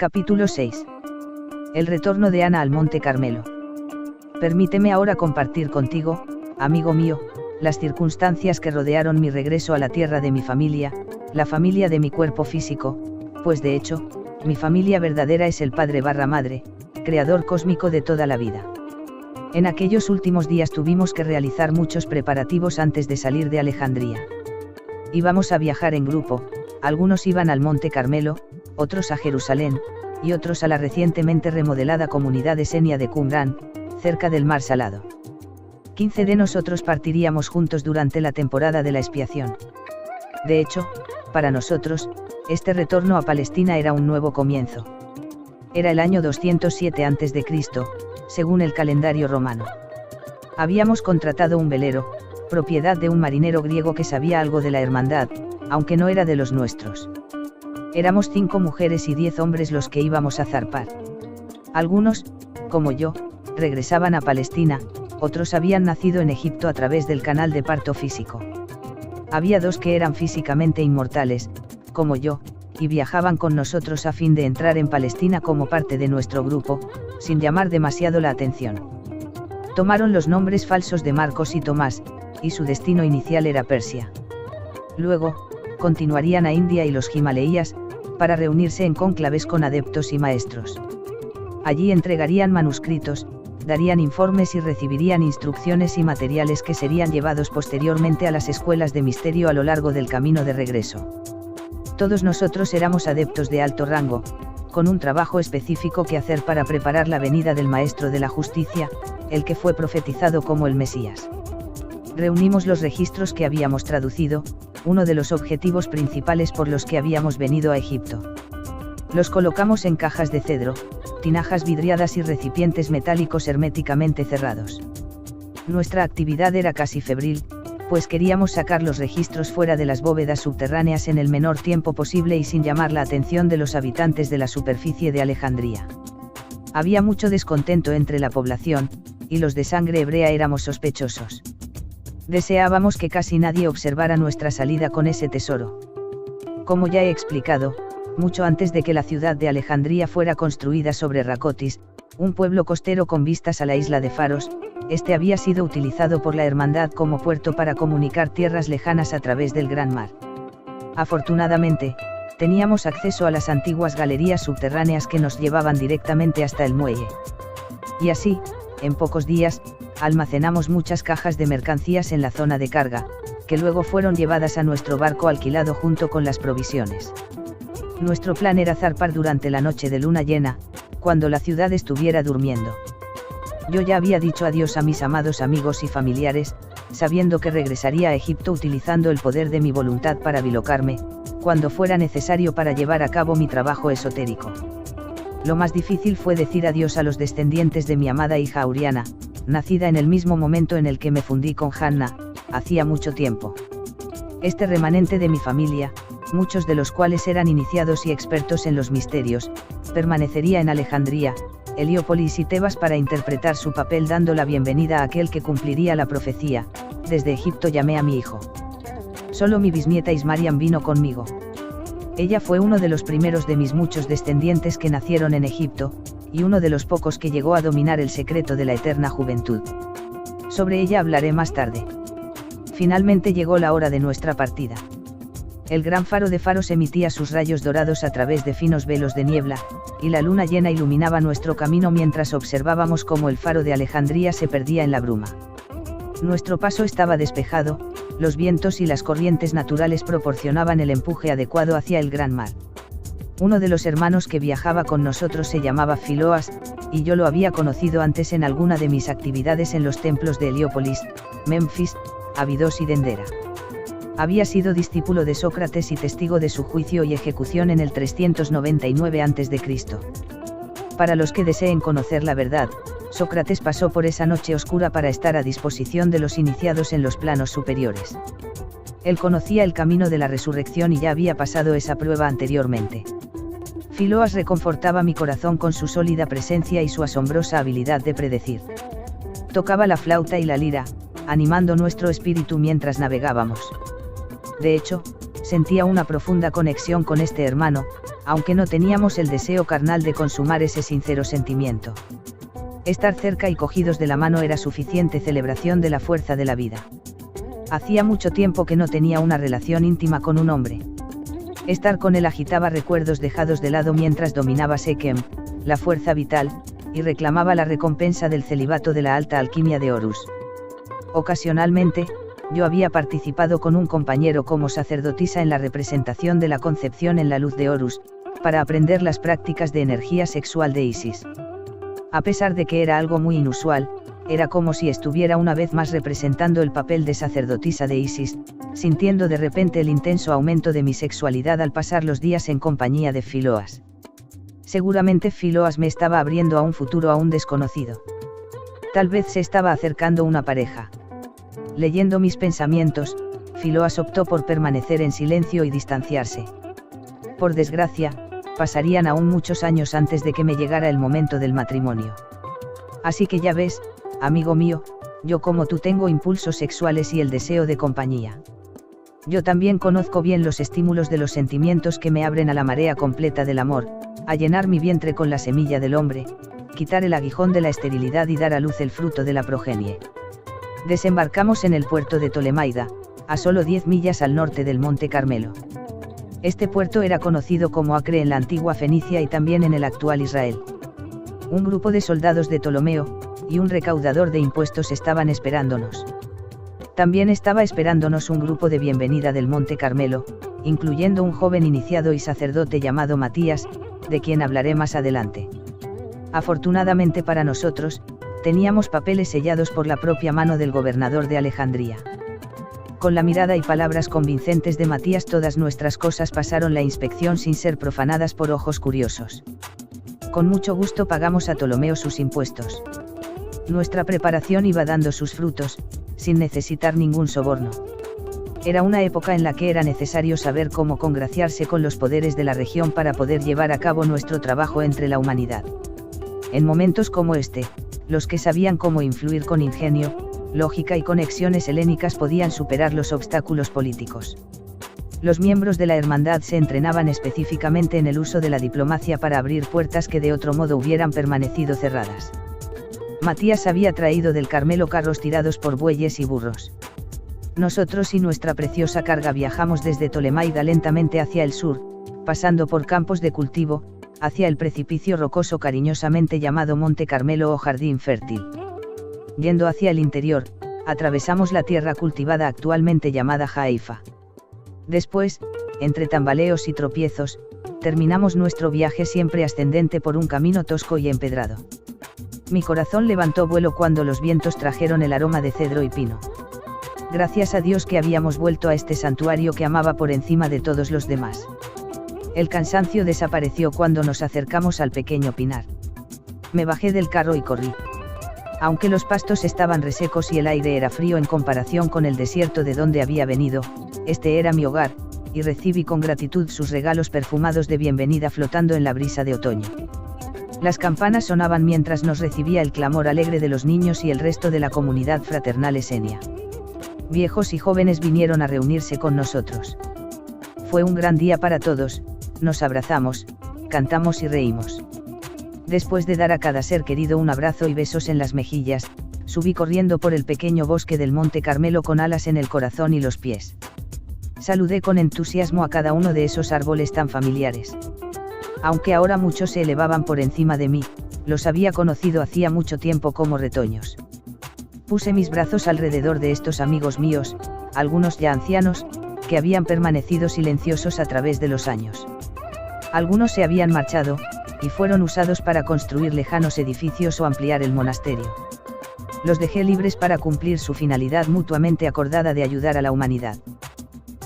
Capítulo 6. El retorno de Ana al Monte Carmelo. Permíteme ahora compartir contigo, amigo mío, las circunstancias que rodearon mi regreso a la tierra de mi familia, la familia de mi cuerpo físico, pues de hecho, mi familia verdadera es el Padre barra Madre, creador cósmico de toda la vida. En aquellos últimos días tuvimos que realizar muchos preparativos antes de salir de Alejandría. Íbamos a viajar en grupo, algunos iban al Monte Carmelo, otros a Jerusalén, y otros a la recientemente remodelada comunidad esenia de Qumran, cerca del Mar Salado. 15 de nosotros partiríamos juntos durante la temporada de la expiación. De hecho, para nosotros, este retorno a Palestina era un nuevo comienzo. Era el año 207 a.C., según el calendario romano. Habíamos contratado un velero, propiedad de un marinero griego que sabía algo de la hermandad, aunque no era de los nuestros. Éramos 5 mujeres y 10 hombres los que íbamos a zarpar. Algunos, como yo, regresaban a Palestina, otros habían nacido en Egipto a través del canal de parto físico. Había 2 que eran físicamente inmortales, como yo, y viajaban con nosotros a fin de entrar en Palestina como parte de nuestro grupo, sin llamar demasiado la atención. Tomaron los nombres falsos de Marcos y Tomás, y su destino inicial era Persia. Luego, continuarían a India y los Himalayas, para reunirse en cónclaves con adeptos y maestros. Allí entregarían manuscritos, darían informes y recibirían instrucciones y materiales que serían llevados posteriormente a las escuelas de misterio a lo largo del camino de regreso. Todos nosotros éramos adeptos de alto rango, con un trabajo específico que hacer para preparar la venida del Maestro de la Justicia, el que fue profetizado como el Mesías. Reunimos los registros que habíamos traducido, uno de los objetivos principales por los que habíamos venido a Egipto. Los colocamos en cajas de cedro, tinajas vidriadas y recipientes metálicos herméticamente cerrados. Nuestra actividad era casi febril, pues queríamos sacar los registros fuera de las bóvedas subterráneas en el menor tiempo posible y sin llamar la atención de los habitantes de la superficie de Alejandría. Había mucho descontento entre la población, y los de sangre hebrea éramos sospechosos. Deseábamos que casi nadie observara nuestra salida con ese tesoro. Como ya he explicado, mucho antes de que la ciudad de Alejandría fuera construida sobre Racotis, un pueblo costero con vistas a la isla de Faros, este había sido utilizado por la hermandad como puerto para comunicar tierras lejanas a través del Gran Mar. Afortunadamente, teníamos acceso a las antiguas galerías subterráneas que nos llevaban directamente hasta el muelle. Y así, en pocos días, almacenamos muchas cajas de mercancías en la zona de carga, que luego fueron llevadas a nuestro barco alquilado junto con las provisiones. Nuestro plan era zarpar durante la noche de luna llena, cuando la ciudad estuviera durmiendo. Yo ya había dicho adiós a mis amados amigos y familiares, sabiendo que regresaría a Egipto utilizando el poder de mi voluntad para bilocarme, cuando fuera necesario para llevar a cabo mi trabajo esotérico. Lo más difícil fue decir adiós a los descendientes de mi amada hija Auriana, nacida en el mismo momento en el que me fundí con Hanna, hacía mucho tiempo. Este remanente de mi familia, muchos de los cuales eran iniciados y expertos en los misterios, permanecería en Alejandría, Heliópolis y Tebas para interpretar su papel dando la bienvenida a aquel que cumpliría la profecía. Desde Egipto llamé a mi hijo. Solo mi bisnieta Ismariam vino conmigo. Ella fue uno de los primeros de mis muchos descendientes que nacieron en Egipto, y uno de los pocos que llegó a dominar el secreto de la eterna juventud. Sobre ella hablaré más tarde. Finalmente llegó la hora de nuestra partida. El gran faro de Faros emitía sus rayos dorados a través de finos velos de niebla, y la luna llena iluminaba nuestro camino mientras observábamos cómo el faro de Alejandría se perdía en la bruma. Nuestro paso estaba despejado, los vientos y las corrientes naturales proporcionaban el empuje adecuado hacia el gran mar. Uno de los hermanos que viajaba con nosotros se llamaba Filoas, y yo lo había conocido antes en alguna de mis actividades en los templos de Heliópolis, Memphis, Abidos y Dendera. Había sido discípulo de Sócrates y testigo de su juicio y ejecución en el 399 a.C. Para los que deseen conocer la verdad, Sócrates pasó por esa noche oscura para estar a disposición de los iniciados en los planos superiores. Él conocía el camino de la resurrección y ya había pasado esa prueba anteriormente. Filoas reconfortaba mi corazón con su sólida presencia y su asombrosa habilidad de predecir. Tocaba la flauta y la lira, animando nuestro espíritu mientras navegábamos. De hecho, sentía una profunda conexión con este hermano, aunque no teníamos el deseo carnal de consumar ese sincero sentimiento. Estar cerca y cogidos de la mano era suficiente celebración de la fuerza de la vida. Hacía mucho tiempo que no tenía una relación íntima con un hombre. Estar con él agitaba recuerdos dejados de lado mientras dominaba Sekhem, la fuerza vital, y reclamaba la recompensa del celibato de la alta alquimia de Horus. Ocasionalmente, yo había participado con un compañero como sacerdotisa en la representación de la concepción en la luz de Horus, para aprender las prácticas de energía sexual de Isis. A pesar de que era algo muy inusual, era como si estuviera una vez más representando el papel de sacerdotisa de Isis, sintiendo de repente el intenso aumento de mi sexualidad al pasar los días en compañía de Filoas. Seguramente Filoas me estaba abriendo a un futuro aún desconocido. Tal vez se estaba acercando una pareja. Leyendo mis pensamientos, Filoas optó por permanecer en silencio y distanciarse. Por desgracia, pasarían aún muchos años antes de que me llegara el momento del matrimonio. Así que ya ves, amigo mío, yo como tú tengo impulsos sexuales y el deseo de compañía. Yo también conozco bien los estímulos de los sentimientos que me abren a la marea completa del amor, a llenar mi vientre con la semilla del hombre, quitar el aguijón de la esterilidad y dar a luz el fruto de la progenie. Desembarcamos en el puerto de Tolemaida, a solo 10 millas al norte del Monte Carmelo. Este puerto era conocido como Acre en la antigua Fenicia y también en el actual Israel. Un grupo de soldados de Ptolomeo, y un recaudador de impuestos estaban esperándonos. También estaba esperándonos un grupo de bienvenida del Monte Carmelo, incluyendo un joven iniciado y sacerdote llamado Matías, de quien hablaré más adelante. Afortunadamente para nosotros, teníamos papeles sellados por la propia mano del gobernador de Alejandría. Con la mirada y palabras convincentes de Matías todas nuestras cosas pasaron la inspección sin ser profanadas por ojos curiosos. Con mucho gusto pagamos a Ptolomeo sus impuestos. Nuestra preparación iba dando sus frutos, sin necesitar ningún soborno. Era una época en la que era necesario saber cómo congraciarse con los poderes de la región para poder llevar a cabo nuestro trabajo entre la humanidad. En momentos como este, los que sabían cómo influir con ingenio, lógica y conexiones helénicas podían superar los obstáculos políticos. Los miembros de la hermandad se entrenaban específicamente en el uso de la diplomacia para abrir puertas que de otro modo hubieran permanecido cerradas. Matías había traído del Carmelo carros tirados por bueyes y burros. Nosotros y nuestra preciosa carga viajamos desde Tolemaida lentamente hacia el sur, pasando por campos de cultivo, hacia el precipicio rocoso cariñosamente llamado Monte Carmelo o Jardín Fértil. Yendo hacia el interior, atravesamos la tierra cultivada actualmente llamada Haifa. Después, entre tambaleos y tropiezos, terminamos nuestro viaje siempre ascendente por un camino tosco y empedrado. Mi corazón levantó vuelo cuando los vientos trajeron el aroma de cedro y pino. Gracias a Dios que habíamos vuelto a este santuario que amaba por encima de todos los demás. El cansancio desapareció cuando nos acercamos al pequeño pinar. Me bajé del carro y corrí. Aunque los pastos estaban resecos y el aire era frío en comparación con el desierto de donde había venido, este era mi hogar, y recibí con gratitud sus regalos perfumados de bienvenida flotando en la brisa de otoño. Las campanas sonaban mientras nos recibía el clamor alegre de los niños y el resto de la comunidad fraternal esenia. Viejos y jóvenes vinieron a reunirse con nosotros. Fue un gran día para todos, nos abrazamos, cantamos y reímos. Después de dar a cada ser querido un abrazo y besos en las mejillas, subí corriendo por el pequeño bosque del Monte Carmelo con alas en el corazón y los pies. Saludé con entusiasmo a cada uno de esos árboles tan familiares. Aunque ahora muchos se elevaban por encima de mí, los había conocido hacía mucho tiempo como retoños. Puse mis brazos alrededor de estos amigos míos, algunos ya ancianos, que habían permanecido silenciosos a través de los años. Algunos se habían marchado, y fueron usados para construir lejanos edificios o ampliar el monasterio. Los dejé libres para cumplir su finalidad mutuamente acordada de ayudar a la humanidad.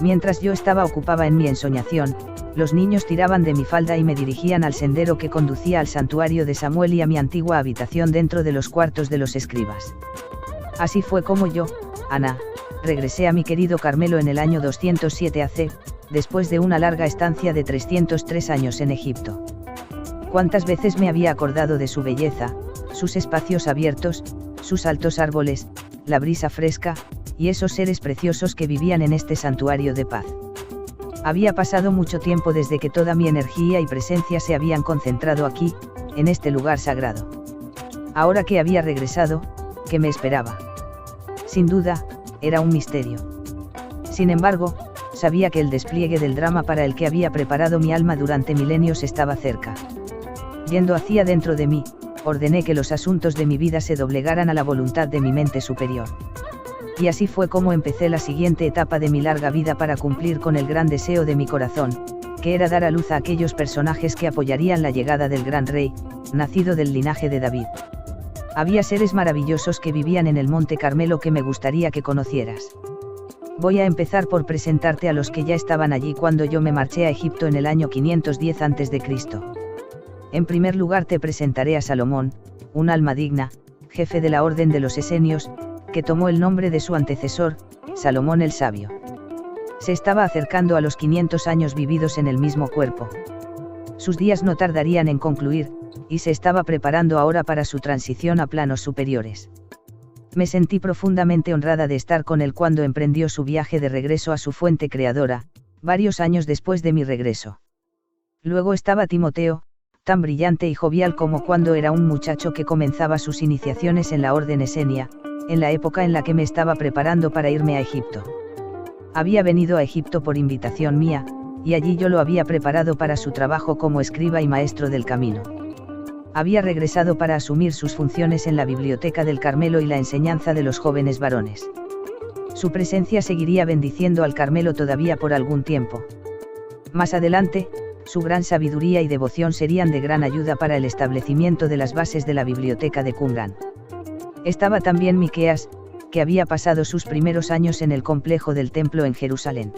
Mientras yo estaba ocupada en mi ensoñación, los niños tiraban de mi falda y me dirigían al sendero que conducía al santuario de Samuel y a mi antigua habitación dentro de los cuartos de los escribas. Así fue como yo, Ana, regresé a mi querido Carmelo en el año 207 AC, después de una larga estancia de 303 años en Egipto. Cuántas veces me había acordado de su belleza, sus espacios abiertos, sus altos árboles, la brisa fresca, y esos seres preciosos que vivían en este santuario de paz. Había pasado mucho tiempo desde que toda mi energía y presencia se habían concentrado aquí, en este lugar sagrado. Ahora que había regresado, ¿qué me esperaba? Sin duda, era un misterio. Sin embargo, sabía que el despliegue del drama para el que había preparado mi alma durante milenios estaba cerca. Yendo hacia dentro de mí, ordené que los asuntos de mi vida se doblegaran a la voluntad de mi mente superior. Y así fue como empecé la siguiente etapa de mi larga vida para cumplir con el gran deseo de mi corazón, que era dar a luz a aquellos personajes que apoyarían la llegada del gran rey, nacido del linaje de David. Había seres maravillosos que vivían en el Monte Carmelo que me gustaría que conocieras. Voy a empezar por presentarte a los que ya estaban allí cuando yo me marché a Egipto en el año 510 a.C. En primer lugar te presentaré a Salomón, un alma digna, jefe de la orden de los esenios, que tomó el nombre de su antecesor, Salomón el Sabio. Se estaba acercando a los 500 años vividos en el mismo cuerpo. Sus días no tardarían en concluir, y se estaba preparando ahora para su transición a planos superiores. Me sentí profundamente honrada de estar con él cuando emprendió su viaje de regreso a su fuente creadora, varios años después de mi regreso. Luego estaba Timoteo, tan brillante y jovial como cuando era un muchacho que comenzaba sus iniciaciones en la orden esenia, en la época en la que me estaba preparando para irme a Egipto. Había venido a Egipto por invitación mía, y allí yo lo había preparado para su trabajo como escriba y maestro del camino. Había regresado para asumir sus funciones en la biblioteca del Carmelo y la enseñanza de los jóvenes varones. Su presencia seguiría bendiciendo al Carmelo todavía por algún tiempo. Más adelante, su gran sabiduría y devoción serían de gran ayuda para el establecimiento de las bases de la biblioteca de Qumran. Estaba también Miqueas, que había pasado sus primeros años en el complejo del templo en Jerusalén.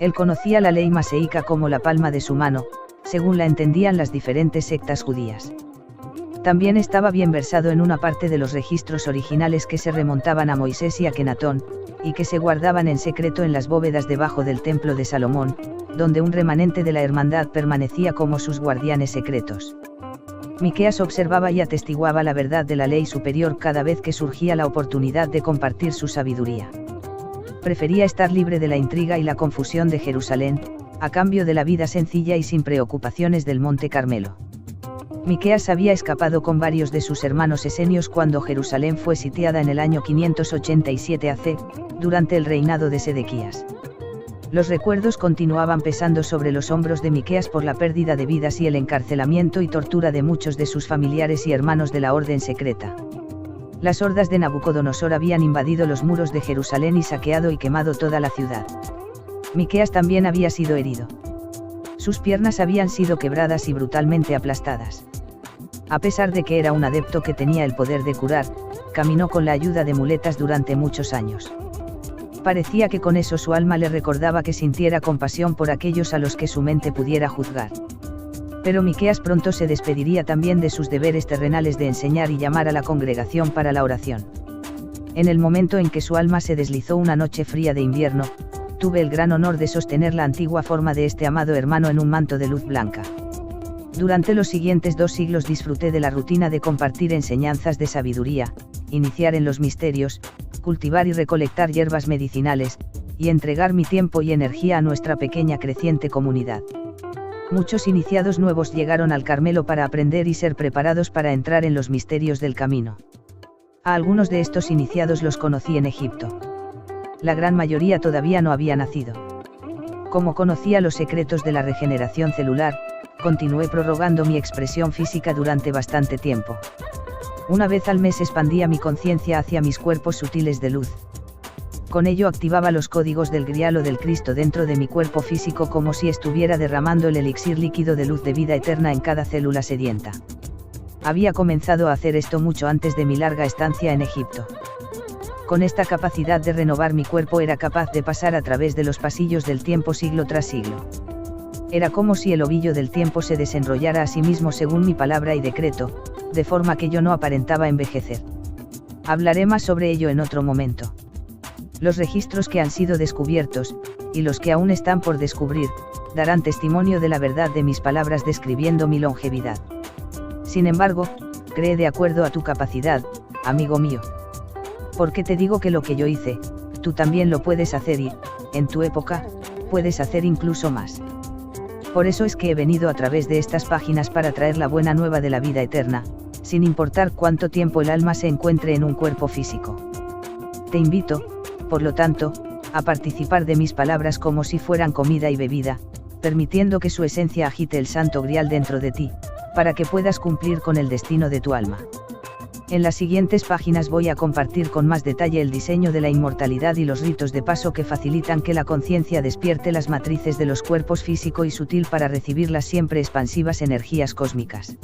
Él conocía la ley maseica como la palma de su mano, según la entendían las diferentes sectas judías. También estaba bien versado en una parte de los registros originales que se remontaban a Moisés y a Kenatón, y que se guardaban en secreto en las bóvedas debajo del templo de Salomón, donde un remanente de la hermandad permanecía como sus guardianes secretos. Miqueas observaba y atestiguaba la verdad de la ley superior cada vez que surgía la oportunidad de compartir su sabiduría. Prefería estar libre de la intriga y la confusión de Jerusalén, a cambio de la vida sencilla y sin preocupaciones del Monte Carmelo. Miqueas había escapado con varios de sus hermanos esenios cuando Jerusalén fue sitiada en el año 587 AC, durante el reinado de Sedequías. Los recuerdos continuaban pesando sobre los hombros de Miqueas por la pérdida de vidas y el encarcelamiento y tortura de muchos de sus familiares y hermanos de la orden secreta. Las hordas de Nabucodonosor habían invadido los muros de Jerusalén y saqueado y quemado toda la ciudad. Miqueas también había sido herido. Sus piernas habían sido quebradas y brutalmente aplastadas. A pesar de que era un adepto que tenía el poder de curar, caminó con la ayuda de muletas durante muchos años. Parecía que con eso su alma le recordaba que sintiera compasión por aquellos a los que su mente pudiera juzgar. Pero Miqueas pronto se despediría también de sus deberes terrenales de enseñar y llamar a la congregación para la oración. En el momento en que su alma se deslizó una noche fría de invierno, tuve el gran honor de sostener la antigua forma de este amado hermano en un manto de luz blanca. Durante los siguientes 2 siglos disfruté de la rutina de compartir enseñanzas de sabiduría, iniciar en los misterios, cultivar y recolectar hierbas medicinales, y entregar mi tiempo y energía a nuestra pequeña creciente comunidad. Muchos iniciados nuevos llegaron al Carmelo para aprender y ser preparados para entrar en los misterios del camino. A algunos de estos iniciados los conocí en Egipto. La gran mayoría todavía no había nacido. Como conocía los secretos de la regeneración celular, continué prorrogando mi expresión física durante bastante tiempo. Una vez al mes expandía mi conciencia hacia mis cuerpos sutiles de luz. Con ello activaba los códigos del Grial o del Cristo dentro de mi cuerpo físico como si estuviera derramando el elixir líquido de luz de vida eterna en cada célula sedienta. Había comenzado a hacer esto mucho antes de mi larga estancia en Egipto. Con esta capacidad de renovar mi cuerpo era capaz de pasar a través de los pasillos del tiempo siglo tras siglo. Era como si el ovillo del tiempo se desenrollara a sí mismo según mi palabra y decreto, de forma que yo no aparentaba envejecer. Hablaré más sobre ello en otro momento. Los registros que han sido descubiertos, y los que aún están por descubrir, darán testimonio de la verdad de mis palabras describiendo mi longevidad. Sin embargo, cree de acuerdo a tu capacidad, amigo mío. Porque te digo que lo que yo hice, tú también lo puedes hacer y, en tu época, puedes hacer incluso más. Por eso es que he venido a través de estas páginas para traer la buena nueva de la vida eterna, sin importar cuánto tiempo el alma se encuentre en un cuerpo físico. Te invito, por lo tanto, a participar de mis palabras como si fueran comida y bebida, permitiendo que su esencia agite el santo grial dentro de ti, para que puedas cumplir con el destino de tu alma. En las siguientes páginas voy a compartir con más detalle el diseño de la inmortalidad y los ritos de paso que facilitan que la conciencia despierte las matrices de los cuerpos físico y sutil para recibir las siempre expansivas energías cósmicas.